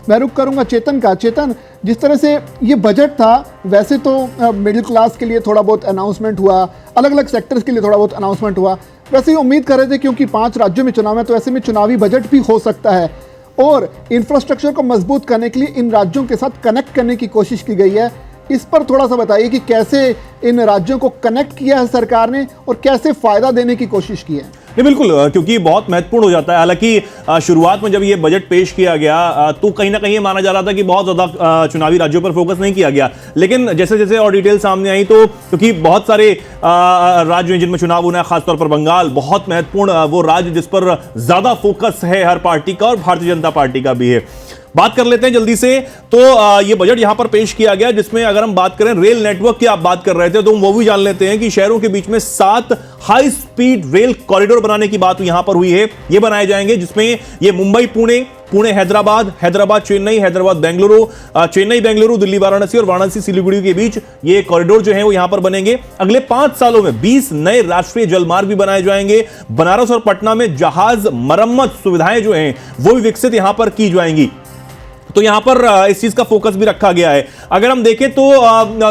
मैं रुक करूंगा चेतन का। चेतन, जिस तरह से ये बजट था, वैसे तो मिडिल क्लास के लिए थोड़ा बहुत अनाउंसमेंट हुआ, अलग अलग सेक्टर्स के लिए थोड़ा बहुत अनाउंसमेंट हुआ, वैसे ही उम्मीद कर रहे थे क्योंकि 5 राज्यों में चुनाव है तो ऐसे में चुनावी बजट भी हो सकता है, और इंफ्रास्ट्रक्चर को मजबूत करने के लिए इन राज्यों के साथ कनेक्ट करने की कोशिश की गई है। इस पर थोड़ा सा बताइए कि कैसे इन राज्यों को कनेक्ट किया है सरकार ने और कैसे फायदा देने की कोशिश की है। नहीं, बिल्कुल, क्योंकि बहुत महत्वपूर्ण हो जाता है। हालांकि शुरुआत में जब ये बजट पेश किया गया तो कहीं ना कहीं ये माना जा रहा था कि बहुत ज्यादा चुनावी राज्यों पर फोकस नहीं किया गया, लेकिन जैसे जैसे और डिटेल सामने आई तो क्योंकि बहुत सारे राज्य हैं जिनमें चुनाव होना है, खासतौर पर बंगाल बहुत महत्वपूर्ण वो राज्य जिस पर ज्यादा फोकस है हर पार्टी का और भारतीय जनता पार्टी का भी है। बात कर लेते हैं जल्दी से। तो ये बजट यहां पर पेश किया गया जिसमें अगर हम बात करें रेल नेटवर्क की, आप बात कर रहे थे तो हम वो भी जान लेते हैं कि शहरों के बीच में 7 हाई स्पीड रेल कॉरिडोर बनाने की बात यहां पर हुई है। ये बनाए जाएंगे जिसमें ये मुंबई पुणे, पुणे हैदराबाद, हैदराबाद चेन्नई, हैदराबाद बेंगलुरु, चेन्नई बेंगलुरु, दिल्ली वाराणसी और वाराणसी सिलीगुड़ी के बीच ये कॉरिडोर जो है वो यहां पर बनेंगे। अगले 5 सालों में 20 नए राष्ट्रीय जलमार्ग भी बनाए जाएंगे। बनारस और पटना में जहाज मरम्मत सुविधाएं जो हैं वो भी विकसित यहां पर की जाएंगी। तो यहां पर इस चीज का फोकस भी रखा गया है। अगर हम देखें तो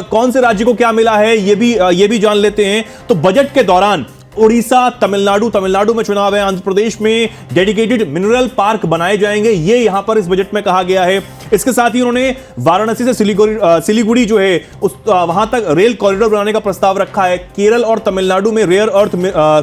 कौन से राज्य को क्या मिला है ये भी जान लेते हैं। तो बजट के दौरान उड़ीसा, तमिलनाडु में चुनाव है, आंध्र प्रदेश में डेडिकेटेड मिनरल पार्क बनाए जाएंगे, ये यहां पर इस बजट में कहा गया है। इसके साथ ही उन्होंने वाराणसी से सिलीगुड़ी जो है वहां तक रेल कॉरिडोर बनाने का प्रस्ताव रखा है। केरल और तमिलनाडु में रेयर अर्थ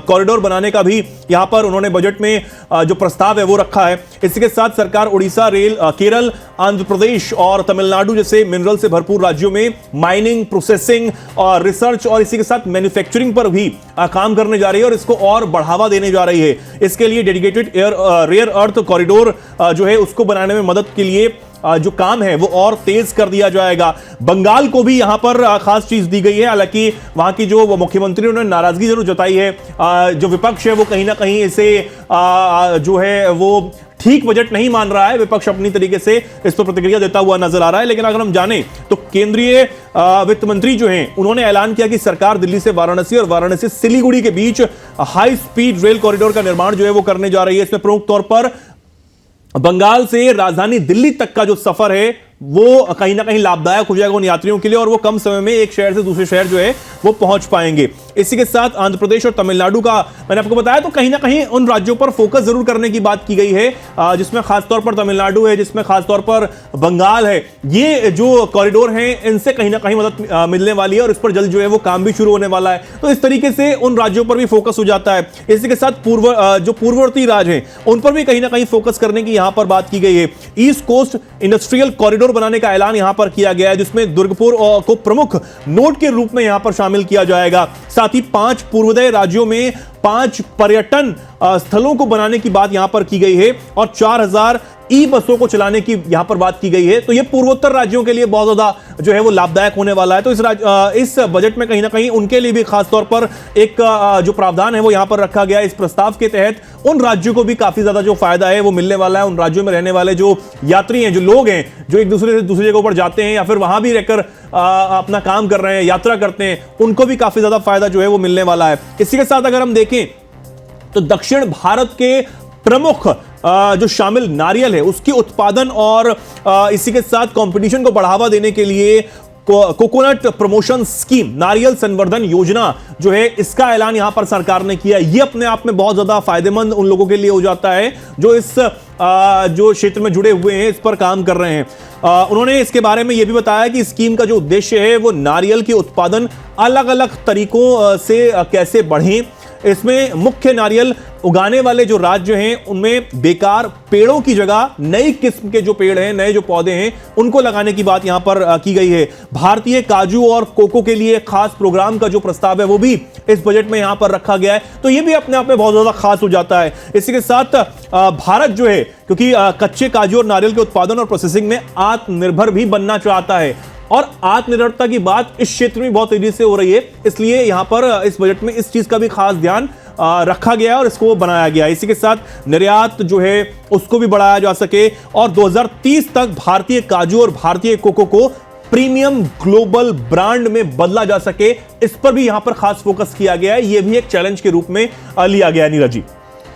कॉरिडोर बनाने का भी यहां पर उन्होंने बजट में जो प्रस्ताव है वो रखा है। इसके साथ सरकार उड़ीसा, केरल, आंध्र प्रदेश और तमिलनाडु जैसे मिनरल से भरपूर राज्यों में माइनिंग, प्रोसेसिंग और रिसर्च और इसी के साथ मैन्युफैक्चरिंग पर भी काम करने जा रही है और इसको और बढ़ावा देने जा रही है। इसके लिए डेडिकेटेड रेयर अर्थ कॉरिडोर जो है उसको बनाने में मदद के लिए जो काम है वो और तेज कर दिया जाएगा। बंगाल को भी यहां पर खास चीज दी गई है। हालांकि वहां की जो मुख्यमंत्री उन्होंने नाराजगी जरूर जताई है, जो विपक्ष है वो कहीं ना कहीं इसे जो है वो ठीक बजट नहीं मान रहा है। विपक्ष अपनी तरीके से इस पर प्रतिक्रिया देता हुआ नजर आ रहा है। लेकिन अगर हम जाने तो केंद्रीय वित्त मंत्री जो हैं उन्होंने ऐलान किया कि सरकार दिल्ली से वाराणसी और वाराणसी से सिलीगुड़ी के बीच हाई स्पीड रेल कॉरिडोर का निर्माण जो है वो करने जा रही है। इसमें प्रमुख तौर पर बंगाल से राजधानी दिल्ली तक का जो सफर है वो कहीं ना कहीं लाभदायक हो जाएगा उन यात्रियों के लिए और वो कम समय में एक शहर से दूसरे शहर जो है वो पहुंच पाएंगे। इसी के साथ आंध्र प्रदेश और तमिलनाडु का मैंने आपको बताया, तो कहीं ना कहीं उन राज्यों पर फोकस जरूर करने की बात की गई है जिसमें खासतौर पर तमिलनाडु है, जिसमें खासतौर पर बंगाल है। ये जो कॉरिडोर हैं इनसे कहीं ना कहीं मदद मिलने वाली है और इस पर जल्द जो है वो काम भी शुरू होने वाला है। तो इस तरीके से उन राज्यों पर भी फोकस हो जाता है। इसी के साथ जो पूर्ववर्ती राज्य हैं उन पर भी कहीं ना कहीं फोकस करने की यहां पर बात की गई है। ईस्ट कोस्ट इंडस्ट्रियल कॉरिडोर बनाने का ऐलान यहां पर किया गया है जिसमें दुर्गपुर को प्रमुख नोड के रूप में यहां पर शामिल किया जाएगा। साथ ही 5 पूर्वोदय राज्यों में 5 पर्यटन स्थलों को बनाने की बात यहां पर की गई है और 4000 ई बसों को चलाने की यहां पर बात की गई है। तो यह पूर्वोत्तर राज्यों के लिए बहुत ज्यादा जो है वो लाभदायक होने वाला है। तो इस बजट में कहीं ना कहीं उनके लिए भी खासतौर पर एक जो प्रावधान है वो यहां पर रखा गया है। इस प्रस्ताव के तहत उन राज्यों को भी काफी ज्यादा जो फायदा है वो मिलने वाला है। उन राज्यों में रहने वाले जो यात्री हैं, जो लोग हैं, जो एक दूसरे से दूसरी जगहों पर जाते हैं या फिर वहां भी रहकर अपना काम कर रहे हैं, यात्रा करते हैं, उनको भी काफी ज्यादा फायदा जो है वो मिलने वाला है। इसी के साथ अगर हम देखें तो दक्षिण भारत के प्रमुख जो शामिल नारियल है उसकी उत्पादन और इसी के साथ कंपटीशन को बढ़ावा देने के लिए कोकोनट प्रमोशन स्कीम, नारियल संवर्धन योजना जो है इसका ऐलान यहां पर सरकार ने किया। यह अपने आप में बहुत ज्यादा फायदेमंद उन लोगों के लिए हो जाता है जो इस जो क्षेत्र में जुड़े हुए हैं, इस पर काम कर रहे हैं। उन्होंने इसके बारे में यह भी बताया कि स्कीम का जो उद्देश्य है वो नारियल के उत्पादन अलग अलग तरीकों से कैसे बढ़े। इसमें मुख्य नारियल उगाने वाले जो राज्य हैं उनमें बेकार पेड़ों की जगह नई किस्म के जो पेड़ हैं, नए जो पौधे हैं, उनको लगाने की बात यहां पर की गई है। भारतीय काजू और कोको के लिए खास प्रोग्राम का जो प्रस्ताव है वो भी इस बजट में यहां पर रखा गया है। तो ये भी अपने आप में बहुत ज्यादा खास हो जाता है। इसी के साथ भारत जो है क्योंकि कच्चे काजू और नारियल के उत्पादन और प्रोसेसिंग में आत्मनिर्भर भी बनना चाहता है और आत्मनिर्भरता की बात इस क्षेत्र में बहुत तेजी से हो रही है, इसलिए यहां पर इस बजट में इस चीज का भी खास ध्यान रखा गया और इसको बनाया गया। इसी के साथ निर्यात जो है उसको भी बढ़ाया जा सके और 2030 तक भारतीय काजू और भारतीय कोको को प्रीमियम ग्लोबल ब्रांड में बदला जा सके, इस पर भी यहां पर खास फोकस किया गया है। यह भी एक चैलेंज के रूप में लिया गया है। नीरज जी।